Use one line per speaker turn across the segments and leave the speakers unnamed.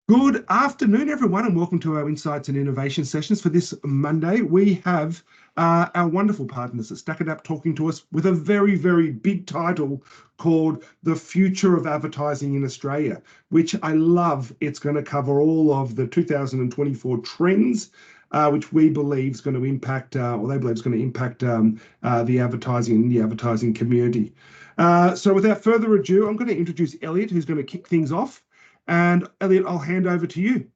Good afternoon, everyone, and welcome to our Insights and Innovation sessions for this Monday. We have our wonderful partners at StackAdapt talking to us with a very, very big title called The Future of Advertising in Australia, which I love. It's going to cover all of the 2024 trends, which we believe is going to impact, or they believe is going to impact the advertising community. So without further ado, I'm going to introduce Elliot, who's going to kick things off. And Elliot, I'll hand over to you.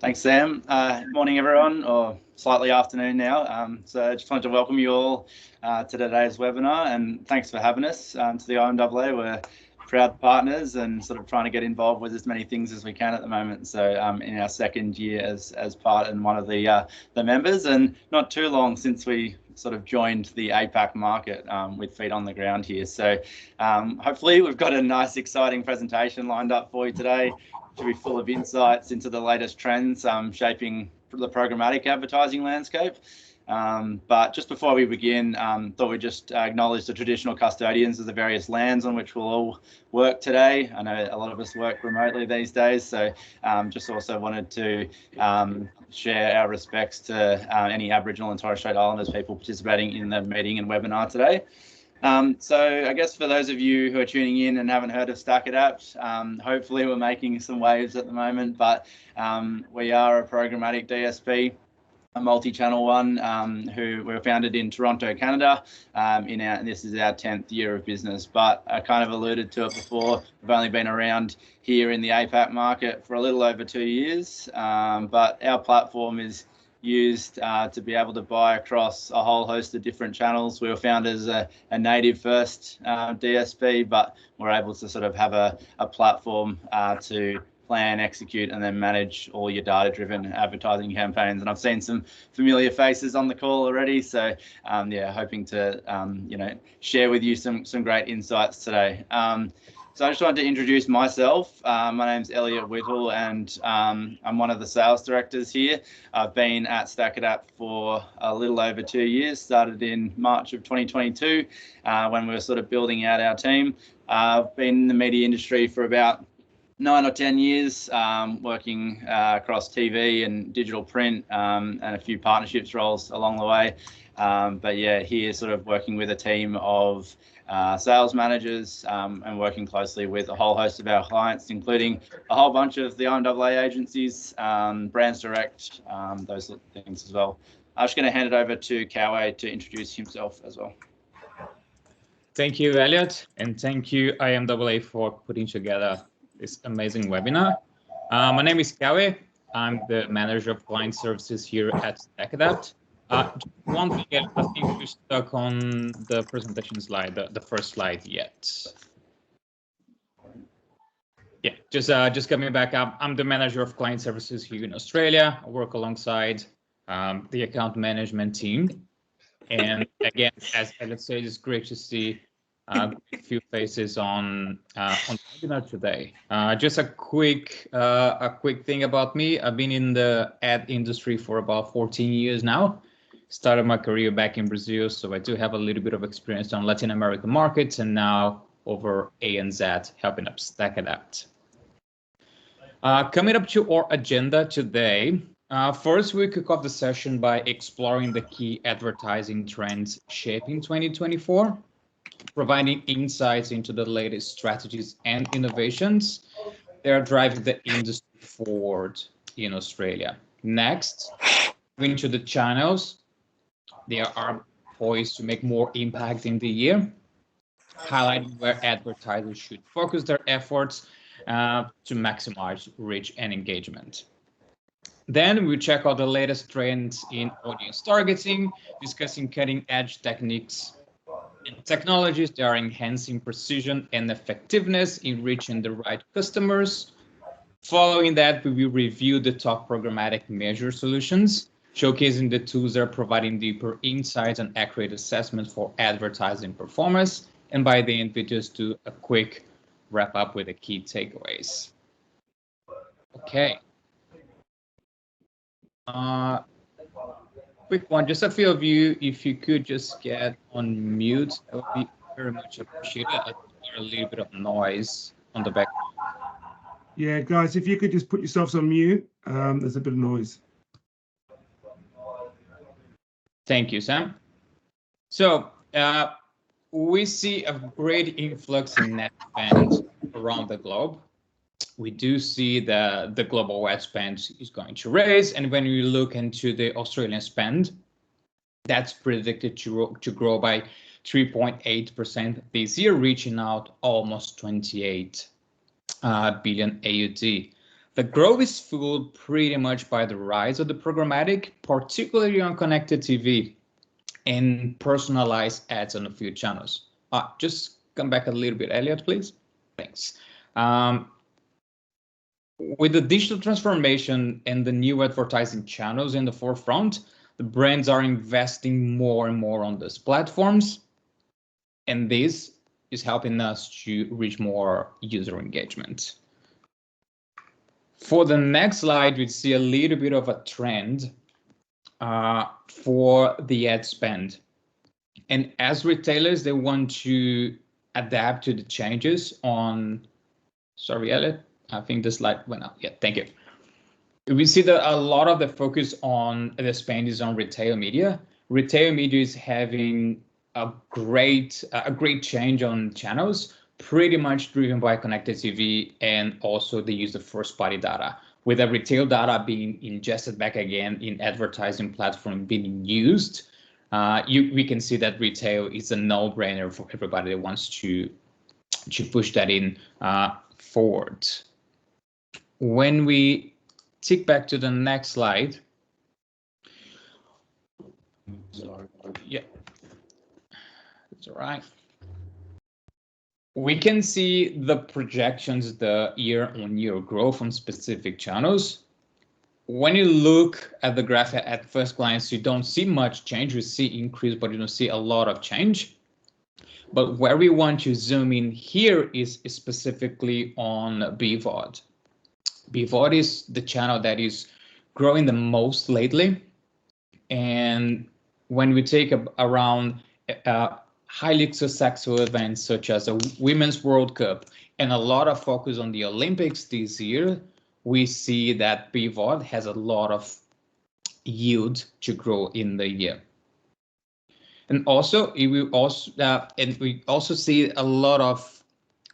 Thanks, Sam. Morning, everyone, or slightly afternoon now. So I just wanted to welcome you all to today's webinar, and thanks for having us to the IMAA. We're proud partners and sort of trying to get involved with as many things as we can at the moment. So in our second year as part and one of the members, and not too long since we sort of joined the APAC market with feet on the ground here. So hopefully we've got a nice, exciting presentation lined up for you today. To be full of insights into the latest trends shaping the programmatic advertising landscape. But just before we begin, thought we'd just acknowledge the traditional custodians of the various lands on which we'll all work today. I know a lot of us work remotely these days, so just also wanted to share our respects to any Aboriginal and Torres Strait Islanders people participating in the meeting and webinar today. So I guess for those of you who are tuning in and haven't heard of StackAdapt, hopefully we're making some waves at the moment, but we are a programmatic DSP, a multi-channel one, who were founded in Toronto, Canada. This is our 10th year of business, but I kind of alluded to it before. We've only been around here in the APAC market for a little over 2 years, but our platform is used to be able to buy across a whole host of different channels. We were founded as a native first DSP, but we're able to sort of have a platform to plan, execute, and then manage all your data-driven advertising campaigns. And I've seen some familiar faces on the call already, so yeah, hoping to share with you some great insights today. So I just wanted to introduce myself. My name's Elliot Whittle, and I'm one of the sales directors here. I've been at StackAdapt for a little over 2 years, started in March of 2022 when we were sort of building out our team. I've been in the media industry for about 9 or 10 years, working across TV and digital print and a few partnerships roles along the way. But yeah, here sort of working with a team of sales managers and working closely with a whole host of our clients, including a whole bunch of the IMAA agencies, Brands Direct, those sort of things as well. I'm just going to hand it over to Kawe to introduce himself as well.
Thank you, Elliot, and thank you, IMAA, for putting together this amazing webinar. My name is Kawe. I'm the manager of client services here at StackAdapt. One thing, I think we're stuck on the presentation slide, the first slide yet. Yeah, just coming back up. I'm the manager of client services here in Australia. I work alongside the account management team. And again, as Elliot said, it's great to see a few faces on the webinar today. Just a quick thing about me. I've been in the ad industry for about 14 years now. Started my career back in Brazil, so I do have a little bit of experience on Latin American markets, and now over ANZ, helping up StackAdapt. Coming up to our agenda today, first we kick off the session by exploring the key advertising trends shaping 2024, providing insights into the latest strategies and innovations that are driving the industry forward in Australia. Next, into the channels they are poised to make more impact in the year, highlighting where advertisers should focus their efforts to maximize reach and engagement. Then we check out the latest trends in audience targeting, discussing cutting-edge techniques and technologies that are enhancing precision and effectiveness in reaching the right customers. Following that, we will review the top programmatic measure solutions, showcasing the tools that are providing deeper insights and accurate assessments for advertising performance. And by the end, we just do a quick wrap up with the key takeaways. Okay. Quick one, just a few of you, if you could just get on mute, that would be very much appreciated. I hear a little bit of noise on the background.
Yeah, guys, if you could just put yourselves on mute, there's a bit of noise.
Thank you, Sam. So we see a great influx in net spend around the globe. We do see the global ad spend is going to raise, and when we look into the Australian spend, that's predicted to grow by 3.8% this year, reaching out almost 28 billion AUD. The growth is fueled pretty much by the rise of the programmatic, particularly on connected TV and personalized ads on a few channels. Just come back a little bit, Elliot, please. Thanks. With the digital transformation and the new advertising channels in the forefront, the brands are investing more and more on these platforms, and this is helping us to reach more user engagement. For the next slide, we see a little bit of a trend for the ad spend. And as retailers, they want to adapt to the changes on, sorry, Elliot, I think the slide went up. Yeah, thank you. We see that a lot of the focus on the spend is on retail media. Retail media is having a great change on channels, pretty much driven by connected TV and also the use of first-party data. With the retail data being ingested back again in advertising platform being used, we can see that retail is a no-brainer for everybody that wants to push that in forward. When we tick back to the next slide, yeah, that's all right. We can see the projections, the year-on-year growth on specific channels. When you look at the graph at first glance, you don't see much change. You see increase, but you don't see a lot of change. But where we want to zoom in here is specifically on BVOD. BVOD is the channel that is growing the most lately. And when we take around highly successful events such as a Women's World Cup and a lot of focus on the Olympics this year, we see that BVOD has a lot of yield to grow in the year. And also, we also see a lot of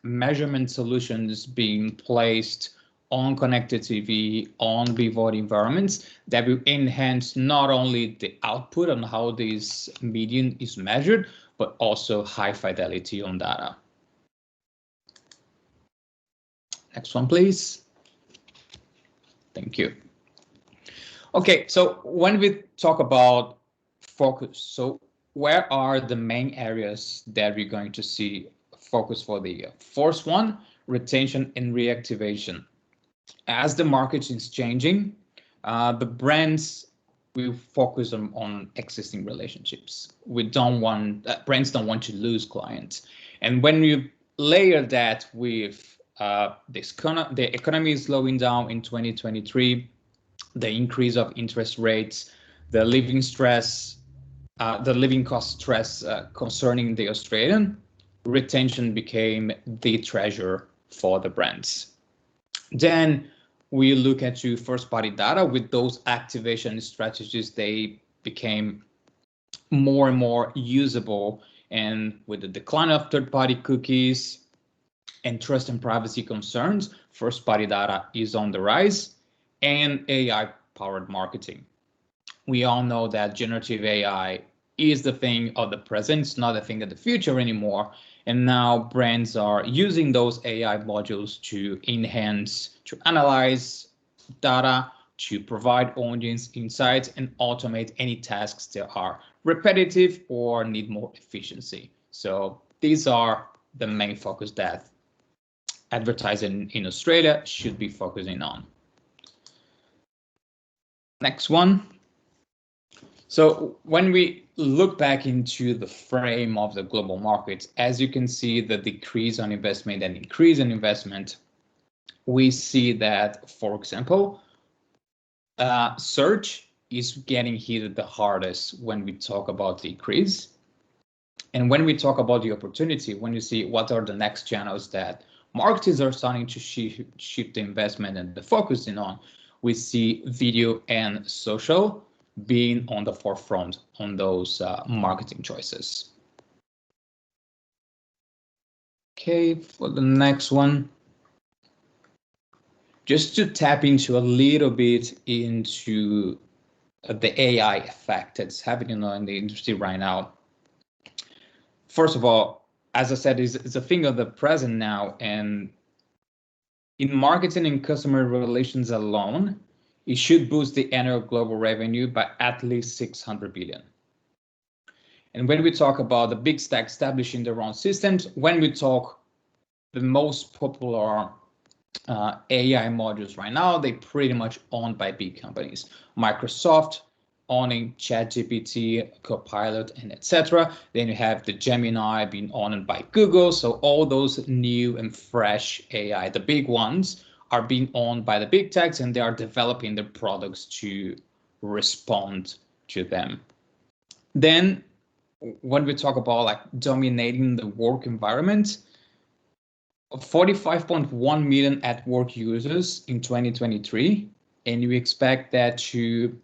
measurement solutions being placed on connected TV, on BVOD environments that will enhance not only the output on how this medium is measured, but also high fidelity on data. Next one, please. Thank you. Okay, so when we talk about focus, so where are the main areas that we're going to see focus for the year? First one, retention and reactivation. As the market is changing, the brands will focus on existing relationships. Brands don't want to lose clients. And when you layer that with the economy is slowing down in 2023, the increase of interest rates, the living cost stress concerning the Australian, retention became the treasure for the brands. Then we look at first-party data. With those activation strategies, they became more and more usable. And with the decline of third-party cookies and trust and privacy concerns, first-party data is on the rise, and AI-powered marketing. We all know that generative AI is the thing of the present. It's not a thing of the future anymore. And now brands are using those AI modules to enhance, to analyze data, to provide audience insights, and automate any tasks that are repetitive or need more efficiency. So these are the main focus that advertising in Australia should be focusing on. Next one. So when we look back into the frame of the global markets, as you can see the decrease on investment and increase in investment, we see that, for example, search is getting hit the hardest when we talk about the decrease. And when we talk about the opportunity, when you see what are the next channels that marketers are starting to shift the investment and the focusing on, we see video and social being on the forefront on those marketing choices. Okay, for the next one, just to tap into a little bit into the AI effect that's happening in the industry right now. First of all, as I said, it's a thing of the present now, and in marketing and customer relations alone, it should boost the annual global revenue by at least 600 billion. And when we talk about the big stack establishing their own systems, when we talk the most popular AI modules right now, they pretty much owned by big companies. Microsoft owning ChatGPT, Copilot, and etc. Then you have the Gemini being owned by Google. So all those new and fresh AI, the big ones, are being owned by the big techs, and they are developing their products to respond to them. Then when we talk about like dominating the work environment, 45.1 million at work users in 2023, and we expect that to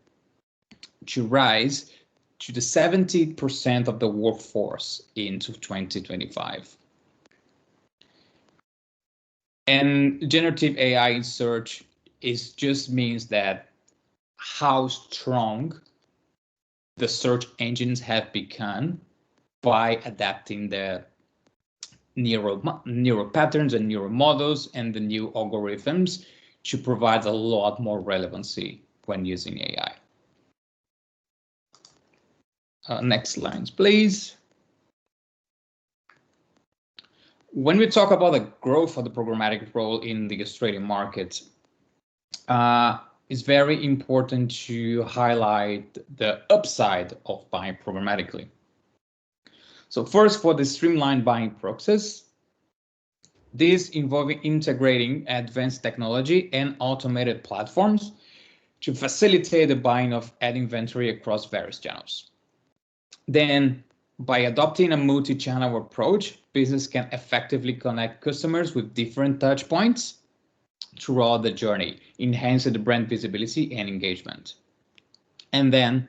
rise to the 70% of the workforce into 2025. And generative AI in search just means that how strong the search engines have become by adapting the neural patterns and neural models and the new algorithms to provide a lot more relevancy when using AI. Next slides, please. When we talk about the growth of the programmatic role in the Australian market, it's very important to highlight the upside of buying programmatically. So first, for the streamlined buying process, this involving integrating advanced technology and automated platforms to facilitate the buying of ad inventory across various channels. Then, by adopting a multi-channel approach, business can effectively connect customers with different touch points throughout the journey, enhancing the brand visibility and engagement. And then,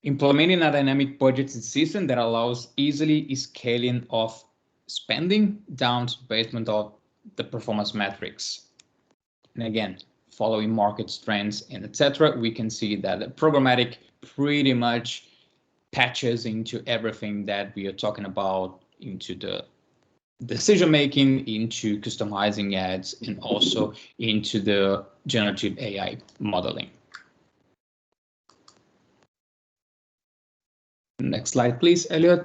implementing a dynamic budgeting system that allows easily scaling of spending down to based on the performance metrics. And again, following market trends and etc., we can see that the programmatic pretty much patches into everything that we are talking about, into the decision making, into customizing ads, and also into the generative AI modeling. Next slide, please, Elliot.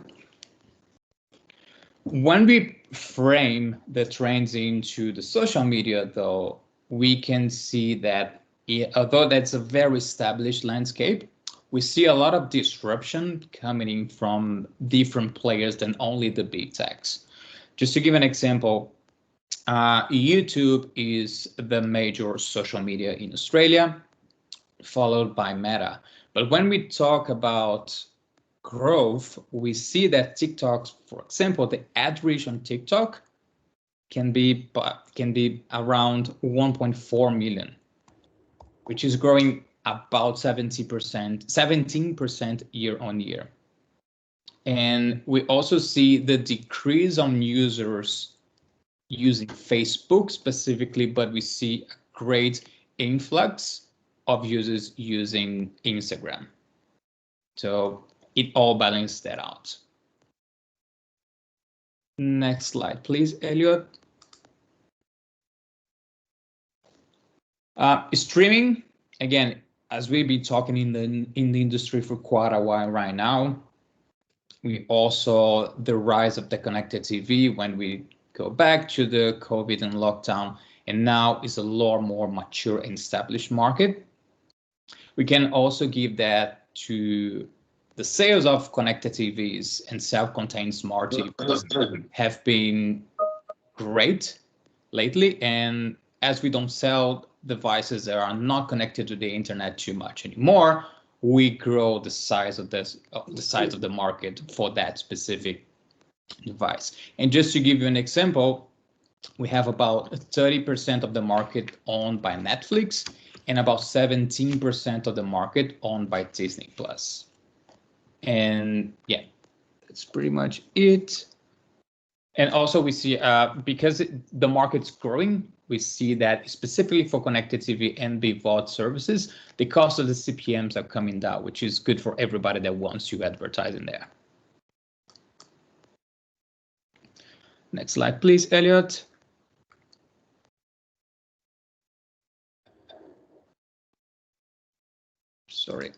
When we frame the trends into the social media, though, we can see that although that's a very established landscape, we see a lot of disruption coming in from different players than only the big techs. Just to give an example, YouTube is the major social media in Australia, followed by Meta. But when we talk about growth, we see that TikTok, for example, the ad reach on TikTok can be around 1.4 million, which is growing about 17% year on year. And we also see the decrease on users using Facebook specifically, but we see a great influx of users using Instagram. So it all balances that out. Next slide, please, Elliot. Streaming, again, as we've been talking in the industry for quite a while right now, we also the rise of the connected TV when we go back to the COVID and lockdown, and now is a lot more mature and established market. We can also give that to the sales of connected TVs and self-contained smart TVs have been great lately, and as we don't sell devices that are not connected to the internet too much anymore, we grow the size of the market for that specific device. And just to give you an example, we have about 30% of the market owned by Netflix and about 17% of the market owned by Disney Plus. And yeah, that's pretty much it. And also we see, because the market's growing, we see that specifically for connected TV and VOD services, the cost of the CPMs are coming down, which is good for everybody that wants to advertise in there. Next slide, please, Elliot. Sorry.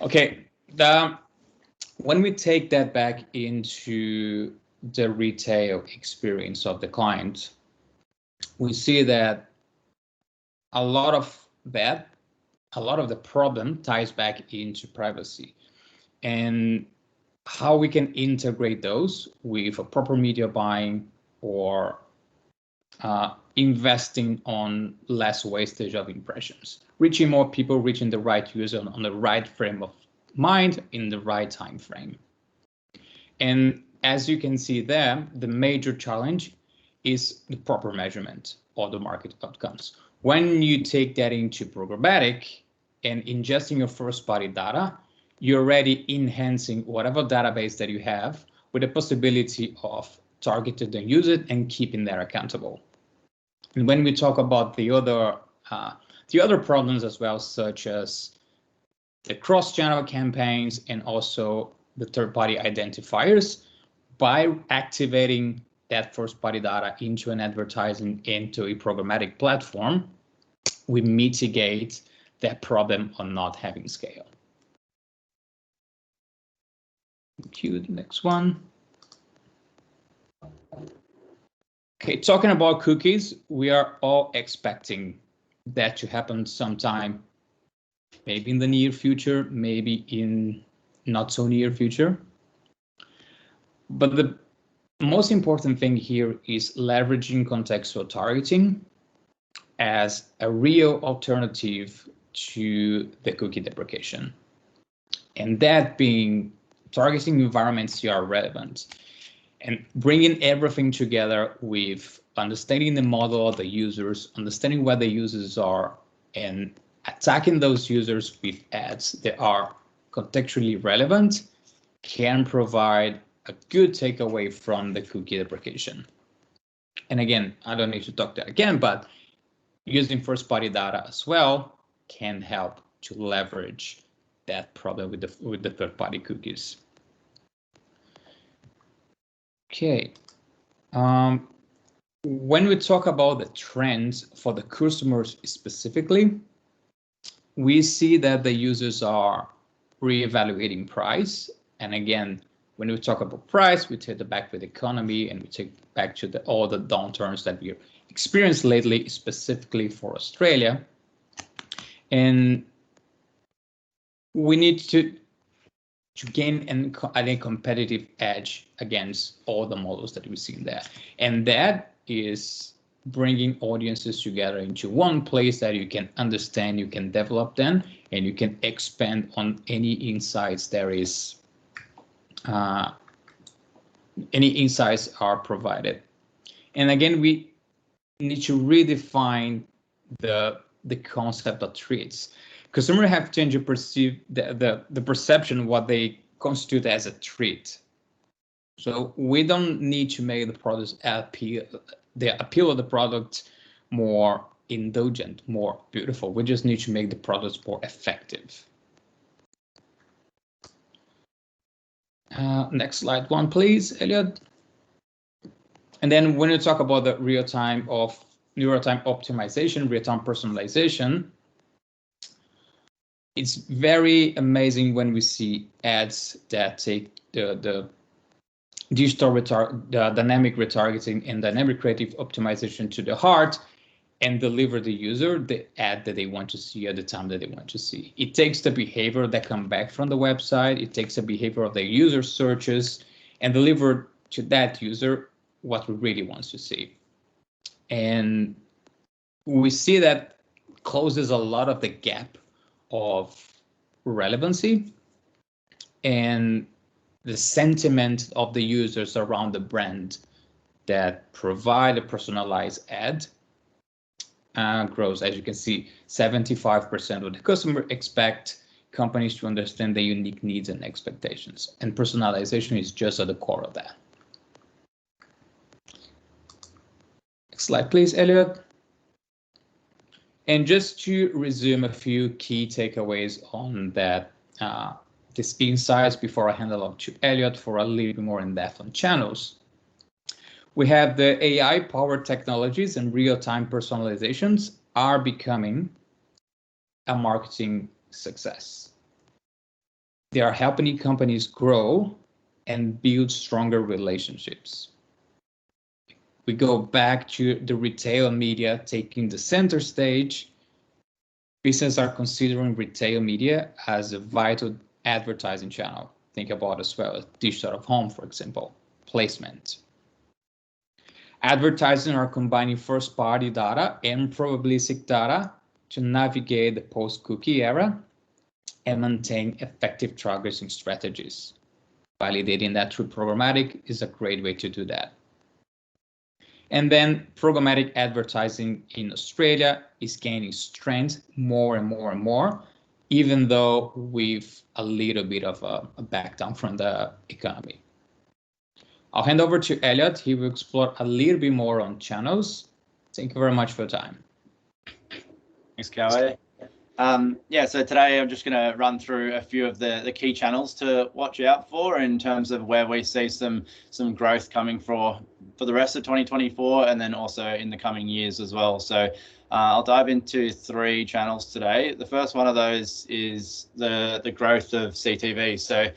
Okay, when we take that back into the retail experience of the client, we see that a lot of the problem ties back into privacy and how we can integrate those with a proper media buying or investing on less wastage of impressions, reaching more people, reaching the right user on the right frame of mind in the right time frame. And as you can see there, the major challenge is the proper measurement of the market outcomes. When you take that into programmatic and ingesting your first party data, you're already enhancing whatever database that you have with the possibility of targeted and use it and keeping that accountable. And when we talk about the other problems as well, such as the cross-channel campaigns and also the third-party identifiers, by activating that first-party data into an advertising into a programmatic platform, we mitigate that problem on not having scale. Thank you. The next one. Okay, talking about cookies, we are all expecting that to happen sometime, maybe in the near future, maybe in not so near future. But the most important thing here is leveraging contextual targeting as a real alternative to the cookie deprecation. And that being targeting environments that are relevant and bringing everything together with understanding the model of the users, understanding what the users are, and attacking those users with ads that are contextually relevant can provide a good takeaway from the cookie deprecation. And again, I don't need to talk that again, but using first-party data as well can help to leverage that problem with the third-party cookies. Okay. When we talk about the trends for the customers specifically, we see that the users are reevaluating price. And again, when we talk about price, we take it back with economy and we take it back to all the downturns that we've experienced lately, specifically for Australia. And we need to gain a competitive edge against all the models that we've seen there. And that is bringing audiences together into one place that you can understand, you can develop them, and you can expand on any insights any insights are provided. And again, we need to redefine the concept of treats. Consumers have changed to perceive the perception of what they constitute as a treat. So we don't need to make the products the appeal of the product more indulgent, more beautiful. We just need to make the products more effective. Next slide one, please, Elliot. And then when you talk about the real-time optimization, real-time personalization, it's very amazing when we see ads that take the dynamic retargeting and dynamic creative optimization to the heart and deliver the user the ad that they want to see at the time that they want to see. It takes the behavior that come back from the website, it takes the behavior of the user searches and deliver to that user what we really wants to see. And we see that closes a lot of the gap of relevancy and the sentiment of the users around the brand that provide a personalized ad grows. As you can see, 75% of the customer expect companies to understand their unique needs and expectations, and personalization is just at the core of that. Next slide, please, Elliot. And just to resume a few key takeaways on that, these insights before I hand it off to Elliot for a little bit more in depth on channels. We have the AI-powered technologies and real-time personalizations are becoming a marketing success. They are helping companies grow and build stronger relationships. We go back to the retail media taking the center stage. Businesses are considering retail media as a vital advertising channel. Think about as well digital of home, for example, placement. Advertising are combining first-party data and probabilistic data to navigate the post-cookie era and maintain effective targeting strategies. Validating that through programmatic is a great way to do that. And then programmatic advertising in Australia is gaining strength more and more and more, even though with a little bit of a back down from the economy. I'll hand over to Elliot. He will explore a little bit more on channels. Thank you very much for your time.
Thanks, Kawe. Yeah, so today I'm just going to run through a few of the key channels to watch out for in terms of where we see some growth coming for the rest of 2024 and then also in the coming years as well. So I'll dive into 3 channels today. The first one of those is the growth of CTV. So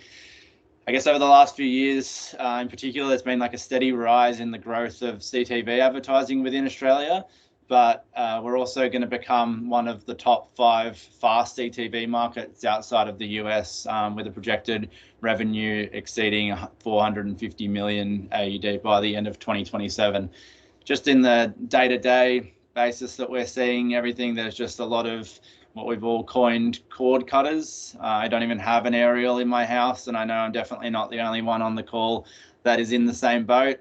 I guess over the last few years, in particular, there's been like a steady rise in the growth of CTV advertising within Australia, but we're also going to become one of the top 5 fast CTV markets outside of the US, with a projected revenue exceeding 450 million AUD by the end of 2027. Just in the day-to-day basis that we're seeing everything, there's just a lot of what we've all coined cord cutters. I don't even have an aerial in my house, and I know I'm definitely not the only one on the call that is in the same boat.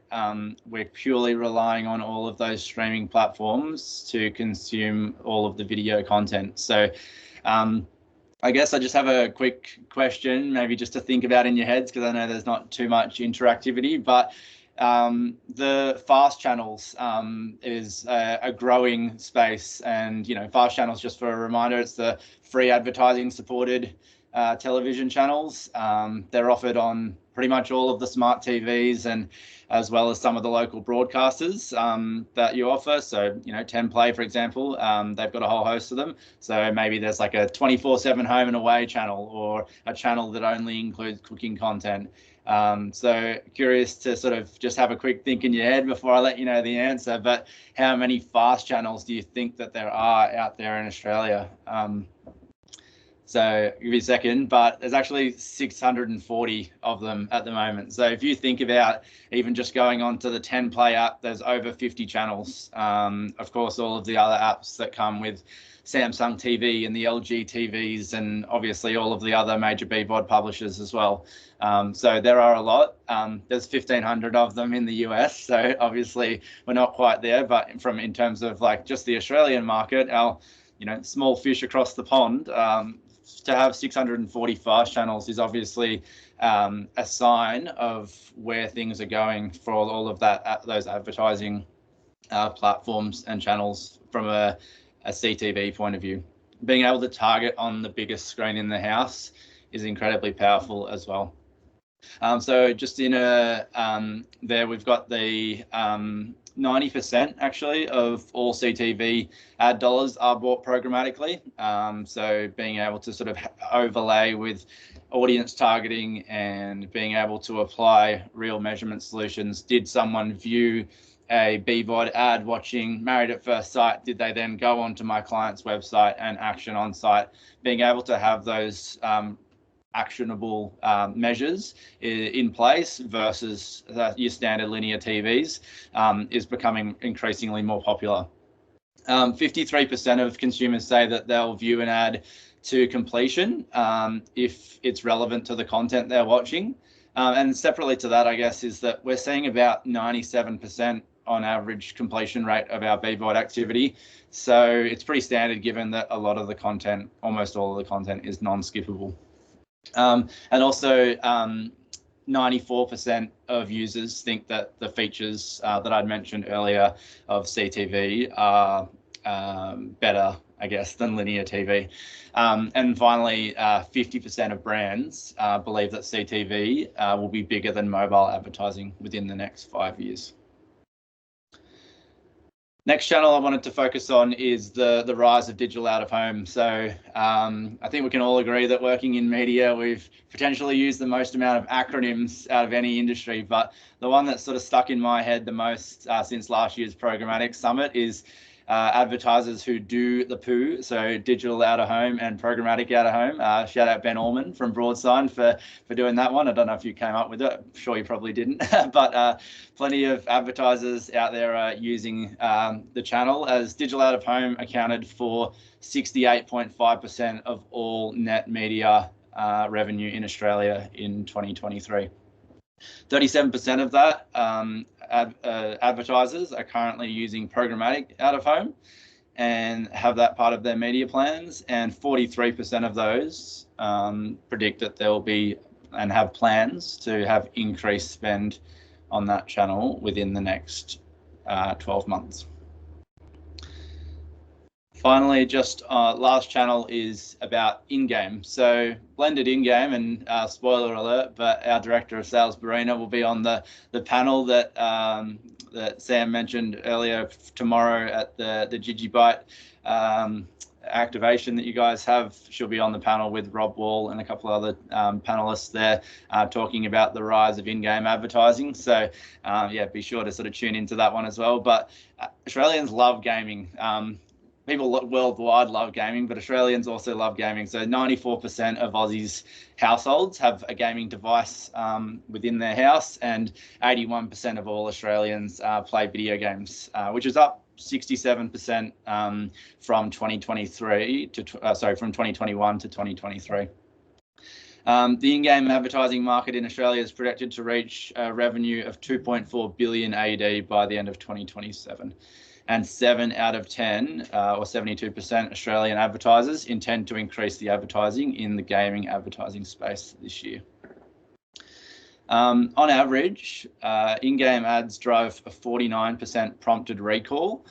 We're purely relying on all of those streaming platforms to consume all of the video content. So I guess I just have a quick question, maybe just to think about in your heads, because I know there's not too much interactivity, but the fast channels is a growing space, and fast channels, just for a reminder, it's the free advertising supported television channels. They're offered on pretty much all of the smart TVs and as well as some of the local broadcasters that you offer. So 10 Play, for example, they've got a whole host of them. So maybe there's like a 24/7 home and away channel, or a channel that only includes cooking content. So curious to sort of just have a quick think in your head before I let you know the answer, but how many fast channels do you think that there are out there in Australia? So give me a second, but there's actually 640 of them at the moment. So if you think about even just going on to the 10 Play app, there's over 50 channels. Of course, all of the other apps that come with Samsung TV and the LG TVs, and obviously all of the other major BVOD publishers as well. So there are a lot. There's 1,500 of them in the US. So obviously we're not quite there, but in terms of like just the Australian market, our small fish across the pond, to have 640 fast channels is obviously a sign of where things are going for all of those advertising platforms and channels from a CTV point of view. Being able to target on the biggest screen in the house is incredibly powerful as well. So just in there we've got the 90% actually of all CTV ad dollars are bought programmatically. So being able to sort of overlay with audience targeting and being able to apply real measurement solutions. Did someone view a BVOD ad watching Married at First Sight? Did they then go onto my client's website and action on site? Being able to have those actionable measures in place versus your standard linear TVs is becoming increasingly more popular. 53% of consumers say that they'll view an ad to completion if it's relevant to the content they're watching. And separately to that, I guess, is that we're seeing about 97% on average completion rate of our BBOT activity. So it's pretty standard given that a lot of the content, almost all of the content, is non-skippable. And also 94% of users think that the features that I'd mentioned earlier of CTV are better, I guess, than linear TV. And finally, 50% of brands believe that CTV will be bigger than mobile advertising within the next 5 years. Next channel I wanted to focus on is the rise of digital out of home. So I think we can all agree that working in media, we've potentially used the most amount of acronyms out of any industry, but the one that's sort of stuck in my head the most since last year's programmatic summit is advertisers who do the poo, so digital out of home and programmatic out of home. Shout out Ben Allman from Broadsign for doing that one. I don't know if you came up with it. I'm sure you probably didn't, but plenty of advertisers out there are using the channel, as digital out of home accounted for 68.5% of all net media revenue in Australia in 2023. 37% of that advertisers are currently using programmatic out of home and have that part of their media plans, and 43% of those predict that there will be and have plans to have increased spend on that channel within the next 12 months. Finally, just last channel is about in-game. So blended in-game, and spoiler alert, but our Director of Sales, Barina, will be on the panel that that Sam mentioned earlier tomorrow at the Gigibyte activation that you guys have. She'll be on the panel with Rob Wall and a couple of other panelists there talking about the rise of in-game advertising. So yeah, be sure to sort of tune into that one as well. But Australians love gaming. People worldwide love gaming, but Australians also love gaming. So 94% of Aussies' households have a gaming device within their house, and 81% of all Australians play video games, which is up 67% from 2023 to from 2021 to 2023. The in-game advertising market in Australia is projected to reach a revenue of 2.4 billion AUD by the end of 2027. And 7 out of 10, or 72% Australian advertisers intend to increase the advertising in the gaming advertising space this year. On average, in-game ads drove a 49% prompted recall,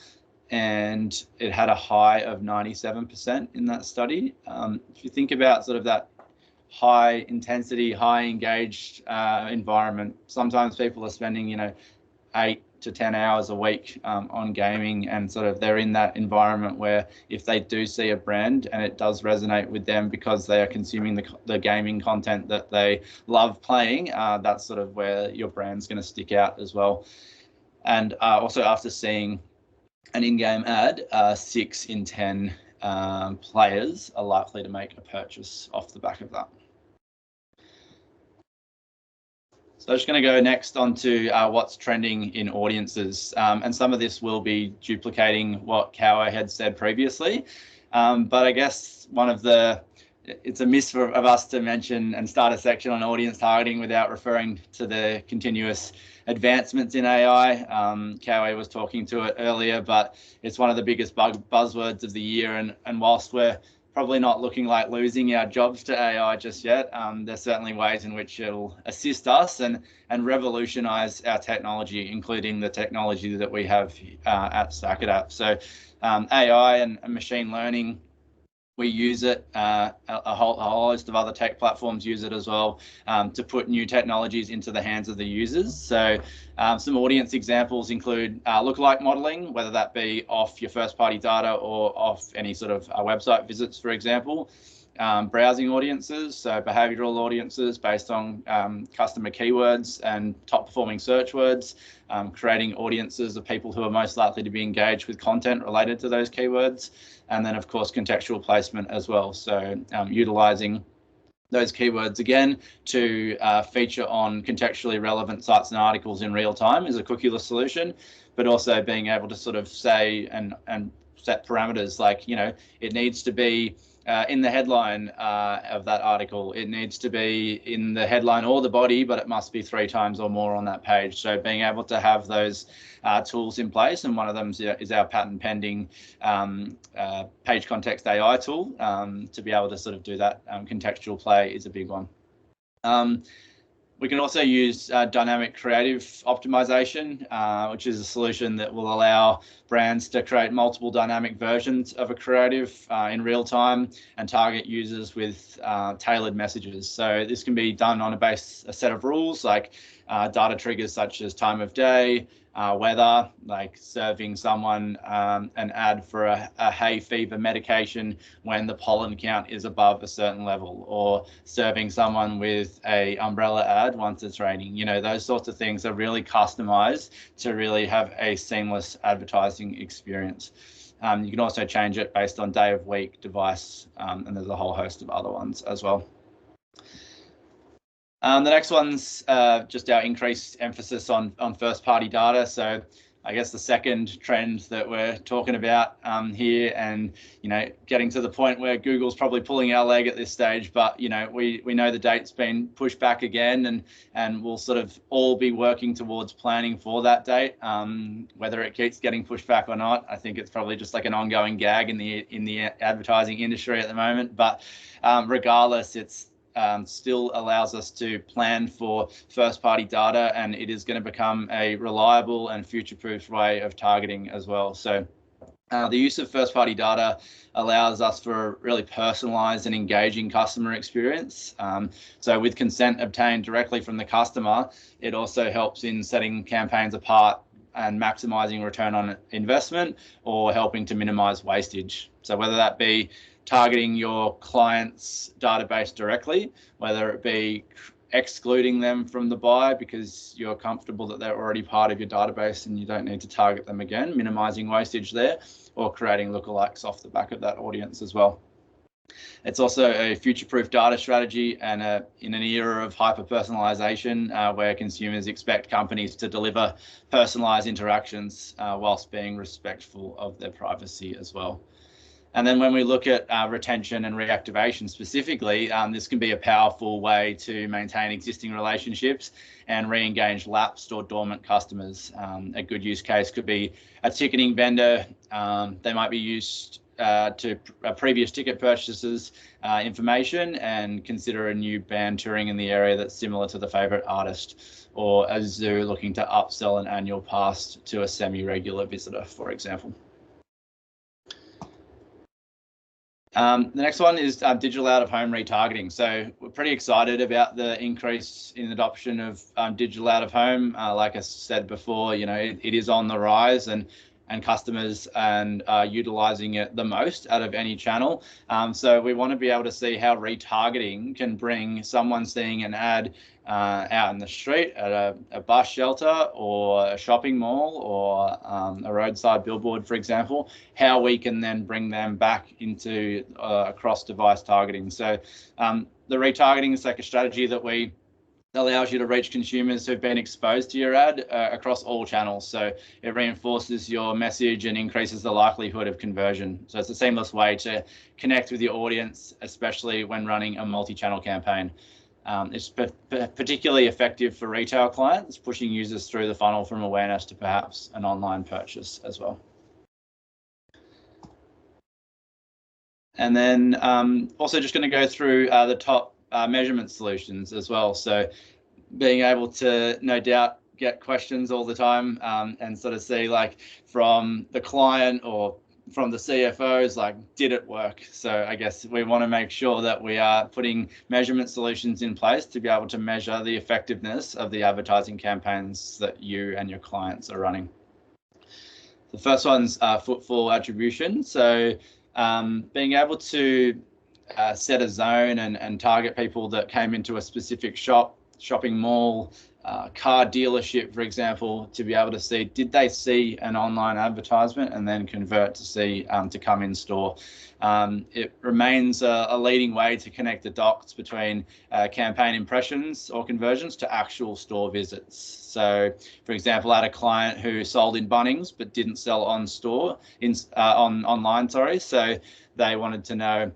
and it had a high of 97% in that study. If you think about sort of that high intensity, high engaged environment, sometimes people are spending, 8 to 10 hours a week on gaming, and sort of they're in that environment where if they do see a brand and it does resonate with them because they are consuming the gaming content that they love playing, that's sort of where your brand's going to stick out as well. And also, after seeing an in-game ad, 6 in 10 players are likely to make a purchase off the back of that. So I'm just going to go next onto what's trending in audiences. And some of this will be duplicating what Cowo had said previously. But I guess it's a miss of us to mention and start a section on audience targeting without referring to the continuous advancements in AI. Cowo was talking to it earlier, but it's one of the biggest buzzwords of the year. And whilst we're probably not looking like losing our jobs to AI just yet, there's certainly ways in which it'll assist us and revolutionize our technology, including the technology that we have at StackAdapt. So AI and machine learning, we use it, a whole host of other tech platforms use it as well, to put new technologies into the hands of the users. So some audience examples include lookalike modeling, whether that be off your first party data or off any sort of website visits, for example. Browsing audiences, so behavioral audiences based on customer keywords and top performing search words, creating audiences of people who are most likely to be engaged with content related to those keywords, and then of course contextual placement as well. So utilizing those keywords again to feature on contextually relevant sites and articles in real time is a cookieless solution, but also being able to sort of say and set parameters like, it needs to be in the headline of that article. It needs to be in the headline or the body, but it must be 3 times or more on that page. So being able to have those tools in place, and one of them is our patent pending page context AI tool, to be able to sort of do that contextual play is a big one. We can also use dynamic creative optimization, which is a solution that will allow brands to create multiple dynamic versions of a creative in real time and target users with tailored messages. So this can be done on a set of rules like data triggers such as time of day, weather, like serving someone an ad for a hay fever medication when the pollen count is above a certain level, or serving someone with a umbrella ad once it's raining. You know, those sorts of things are really customized to really have a seamless advertising experience. You can also change it based on day of week, device, and there's a whole host of other ones as well. The next one's just our increased emphasis on first-party data. So I guess the second trend that we're talking about here, and getting to the point where Google's probably pulling our leg at this stage, but we know the date's been pushed back again, and we'll sort of all be working towards planning for that date. Whether it keeps getting pushed back or not, I think it's probably just like an ongoing gag in the advertising industry at the moment. But regardless, it's still allows us to plan for first-party data, and it is going to become a reliable and future-proof way of targeting as well. So the use of first-party data allows us for a really personalized and engaging customer experience. So with consent obtained directly from the customer, it also helps in setting campaigns apart and maximizing return on investment, or helping to minimize wastage. So whether that be targeting your client's database directly, whether it be excluding them from the buy because you're comfortable that they're already part of your database and you don't need to target them again, minimizing wastage there, or creating lookalikes off the back of that audience as well. It's also a future-proof data strategy, and in an era of hyper-personalization where consumers expect companies to deliver personalized interactions whilst being respectful of their privacy as well. And then when we look at retention and reactivation specifically, this can be a powerful way to maintain existing relationships and re-engage lapsed or dormant customers. A good use case could be a ticketing vendor. They might be used to previous ticket purchases information and consider a new band touring in the area that's similar to the favorite artist, or a zoo looking to upsell an annual pass to a semi-regular visitor, for example. The next one is digital out-of-home retargeting. So we're pretty excited about the increase in adoption of digital out-of-home. Like I said before, it is on the rise, and customers are utilizing it the most out of any channel. So we want to be able to see how retargeting can bring someone seeing an ad out in the street at a bus shelter or a shopping mall or a roadside billboard, for example, how we can then bring them back into cross-device targeting. So the retargeting is like a strategy that allows you to reach consumers who've been exposed to your ad across all channels. So it reinforces your message and increases the likelihood of conversion. So it's a seamless way to connect with your audience, especially when running a multi-channel campaign. It's particularly effective for retail clients, pushing users through the funnel from awareness to perhaps an online purchase as well. And then also just going to go through the top measurement solutions as well. So being able to, no doubt, get questions all the time and sort of see, like, from the client or from the CFOs, like, did it work? So I guess we want to make sure that we are putting measurement solutions in place to be able to measure the effectiveness of the advertising campaigns that you and your clients are running. The first one's footfall attribution. So being able to set a zone and target people that came into a specific shopping mall, car dealership, for example, to be able to see, did they see an online advertisement and then convert to see to come in store. It remains a leading way to connect the dots between campaign impressions or conversions to actual store visits. So, for example, I had a client who sold in Bunnings but didn't sell online. So they wanted to know,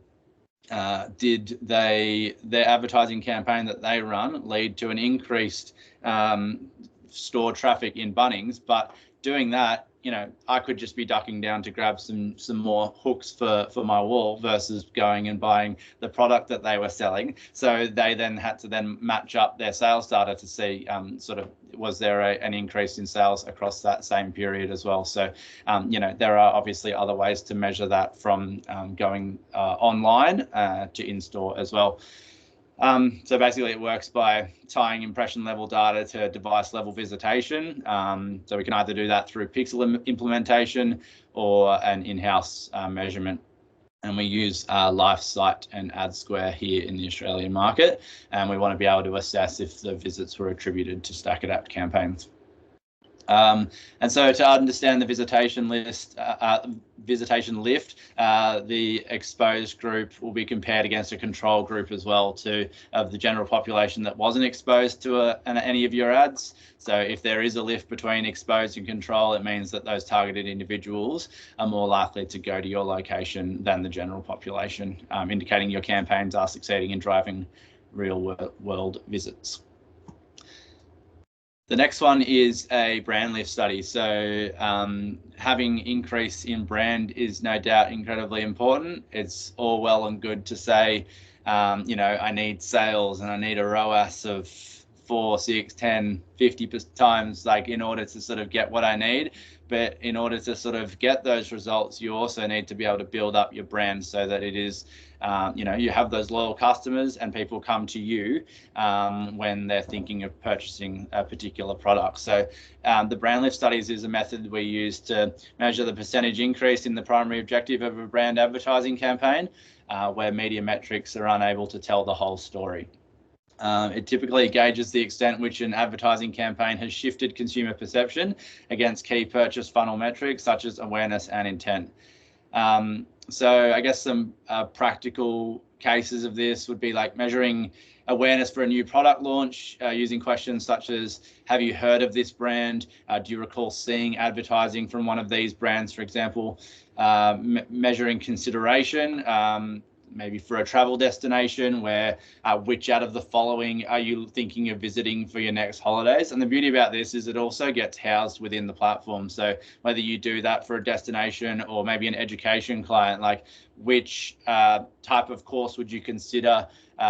did their advertising campaign that they run lead to an increased store traffic in Bunnings? But doing that, you know, I could just be ducking down to grab some more hooks for my wall versus going and buying the product that they were selling. So they then had to then match up their sales data to see sort of was there an increase in sales across that same period as well. So you know, there are obviously other ways to measure that from going online to in-store as well. So basically it works by tying impression level data to device level visitation. So we can either do that through pixel implementation or an in-house measurement. And we use LifeSite and AdSquare here in the Australian market. And we want to be able to assess if the visits were attributed to StackAdapt campaigns. And so to understand the visitation lift, the exposed group will be compared against a control group as well of the general population that wasn't exposed to any of your ads. So if there is a lift between exposed and control, it means that those targeted individuals are more likely to go to your location than the general population, indicating your campaigns are succeeding in driving real world visits. The next one is a brand lift study. So having increase in brand is no doubt incredibly important. It's all well and good to say, you know, I need sales and I need a ROAS of 4, 6, 10, 50 times, like in order to sort of get what I need. But in order to sort of get those results, you also need to be able to build up your brand so that it is, you know, you have those loyal customers and people come to you when they're thinking of purchasing a particular product. So the brand lift studies is a method we use to measure the percentage increase in the primary objective of a brand advertising campaign, where media metrics are unable to tell the whole story. It typically gauges the extent which an advertising campaign has shifted consumer perception against key purchase funnel metrics such as awareness and intent. So I guess some practical cases of this would be like measuring awareness for a new product launch using questions such as, have you heard of this brand? Do you recall seeing advertising from one of these brands, for example? Measuring consideration, maybe for a travel destination, where which out of the following are you thinking of visiting for your next holidays? And the beauty about this is it also gets housed within the platform. So whether you do that for a destination or maybe an education client, like which type of course would you consider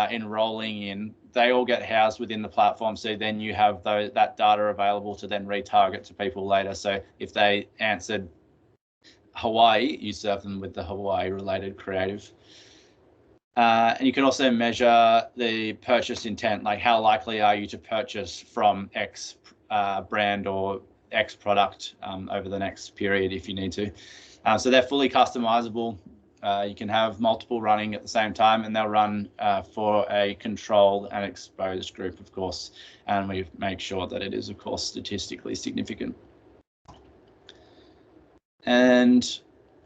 enrolling in, they all get housed within the platform. So then you have that data available to then retarget to people later. So if they answered Hawaii, you serve them with the Hawaii related creative. And you can also measure the purchase intent, like how likely are you to purchase from X brand or X product over the next period if you need to. So they're fully customizable. You can have multiple running at the same time, and they'll run for a controlled and exposed group, of course. And we make sure that it is, of course, statistically significant. And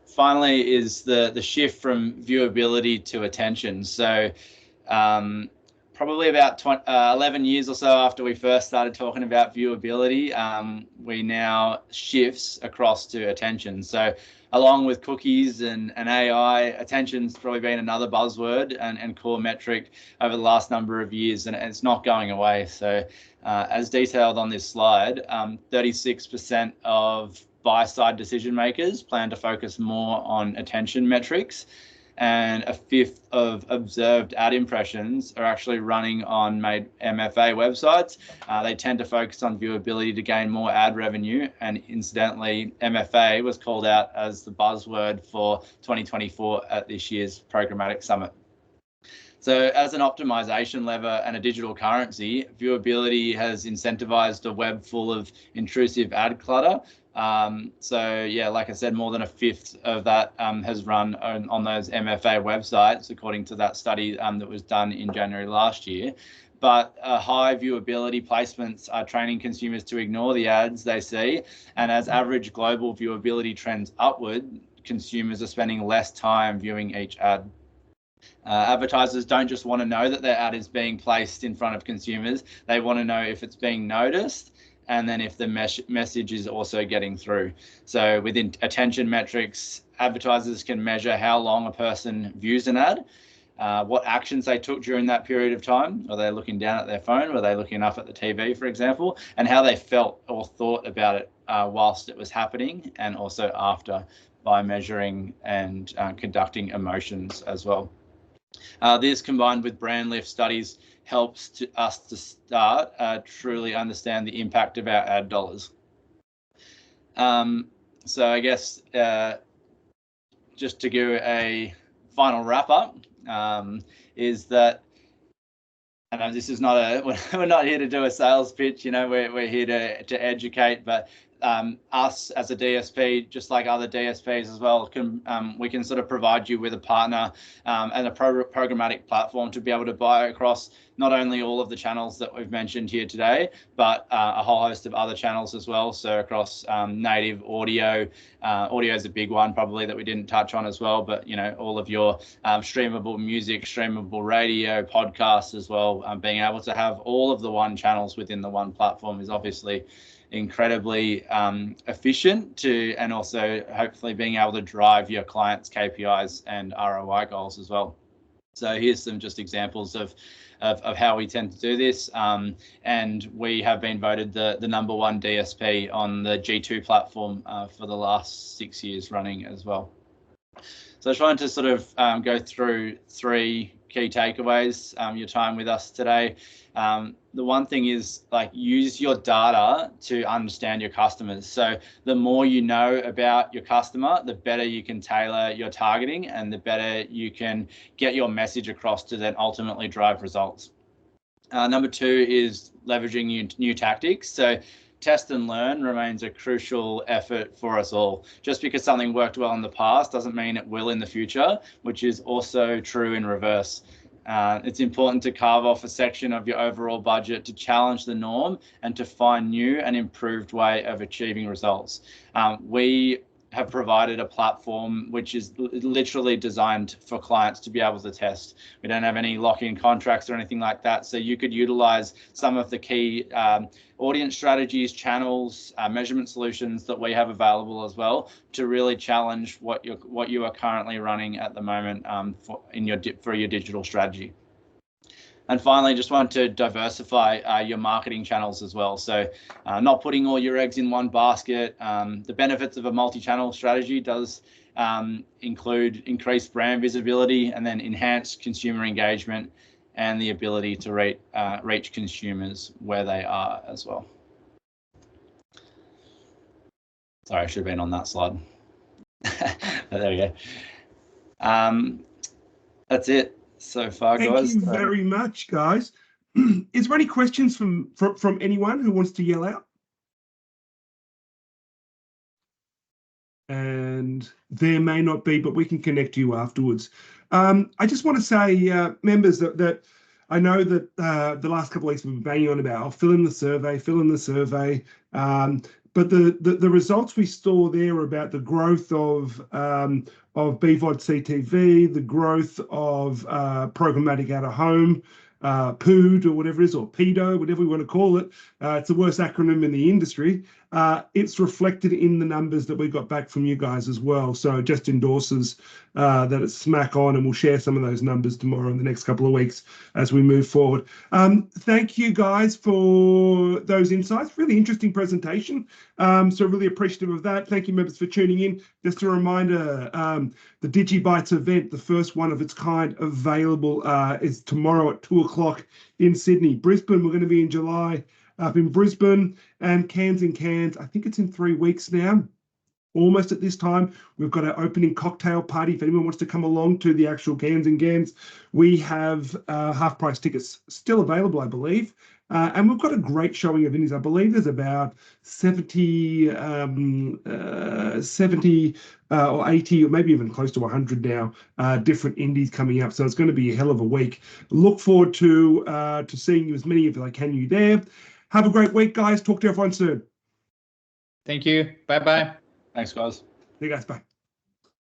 finally is the shift from viewability to attention. So probably about 11 years or so after we first started talking about viewability, we now shifts across to attention. So along with cookies and AI, attention's probably been another buzzword and core metric over the last number of years, and it's not going away. So as detailed on this slide, 36% of buy-side decision makers plan to focus more on attention metrics, and a fifth of observed ad impressions are actually running on MFA websites. They tend to focus on viewability to gain more ad revenue, and incidentally, MFA was called out as the buzzword for 2024 at this year's Programmatic Summit. So as an optimization lever and a digital currency, viewability has incentivized a web full of intrusive ad clutter. So yeah, like I said, more than a fifth of that has run on those MFA websites, according to that study that was done in January last year. But high viewability placements are training consumers to ignore the ads they see. And as average global viewability trends upward, consumers are spending less time viewing each ad. Advertisers don't just want to know that their ad is being placed in front of consumers. They want to know if it's being noticed, and then if the message is also getting through. So within attention metrics, advertisers can measure how long a person views an ad. what actions they took during that period of time. Were they looking down at their phone? Were they looking up at the TV, for example? And how they felt or thought about it whilst it was happening, and also after, by measuring and conducting emotions as well. This, combined with brand lift studies, helps us to start truly understand the impact of our ad dollars. So I guess just to give a final wrap up, is that, and this is not we're not here to do a sales pitch, you know, we're here to educate, but us as a DSP, just like other DSPs as well, we can sort of provide you with a partner and a programmatic platform to be able to buy across not only all of the channels that we've mentioned here today, but a whole host of other channels as well. So across native audio, audio is a big one probably that we didn't touch on as well, but you know, all of your streamable music, streamable radio, podcasts as well. Being able to have all of the one channels within the one platform is obviously incredibly efficient to, and also hopefully being able to drive your clients' KPIs and ROI goals as well. So here's some just examples of how we tend to do this. And we have been voted the #1 DSP on the G2 platform for the last 6 years running as well. So I just wanted to sort of go through 3 key takeaways, your time with us today. The one thing is, like, use your data to understand your customers. So the more you know about your customer, the better you can tailor your targeting, and the better you can get your message across to then ultimately drive results. Number 2 is leveraging new tactics. So test and learn remains a crucial effort for us all. Just because something worked well in the past doesn't mean it will in the future, which is also true in reverse. It's important to carve off a section of your overall budget to challenge the norm and to find new and improved way of achieving results. We have provided a platform which is literally designed for clients to be able to test. We don't have any lock-in contracts or anything like that. So you could utilize some of the key audience strategies, channels, measurement solutions that we have available as well to really challenge what you are currently running at the moment for your digital strategy. And finally, just want to diversify your marketing channels as well. So not putting all your eggs in one basket. The benefits of a multi-channel strategy does include increased brand visibility and then enhanced consumer engagement and the ability to reach consumers where they are as well. Sorry, I should have been on that slide. But there we go. That's it so far, guys.
Thank you very much, guys. Is there any questions from anyone who wants to yell out? And there may not be, but we can connect to you afterwards. I just want to say, members, that I know that the last couple of weeks we've been banging on about, fill in the survey. But the results we saw there about the growth of BVOD CTV, the growth of programmatic out of home, POOD or whatever it is, or PEDO, whatever we want to call it. It's the worst acronym in the industry. It's reflected in the numbers that we got back from you guys as well. So it just endorses that it's smack on, and we'll share some of those numbers tomorrow in the next couple of weeks as we move forward. Thank you guys for those insights. Really interesting presentation. So really appreciative of that. Thank you, members, for tuning in. Just a reminder, the DigiBytes event, the first one of its kind available, is tomorrow at 2 o'clock in Sydney. Brisbane, we're going to be in July up in Brisbane, and Cairns in Cairns. I think it's in 3 weeks now. Almost at this time, we've got our opening cocktail party. If anyone wants to come along to the actual Cairns and Cairns, we have half-price tickets still available, I believe. And we've got a great showing of indies. I believe there's about 70 or 80 or maybe even close to 100 now different indies coming up. So it's going to be a hell of a week. Look forward to seeing you, as many of you I can, there. Have a great week, guys. Talk to everyone soon.
Thank you. Bye-bye.
Thanks, guys.
See you guys. Bye.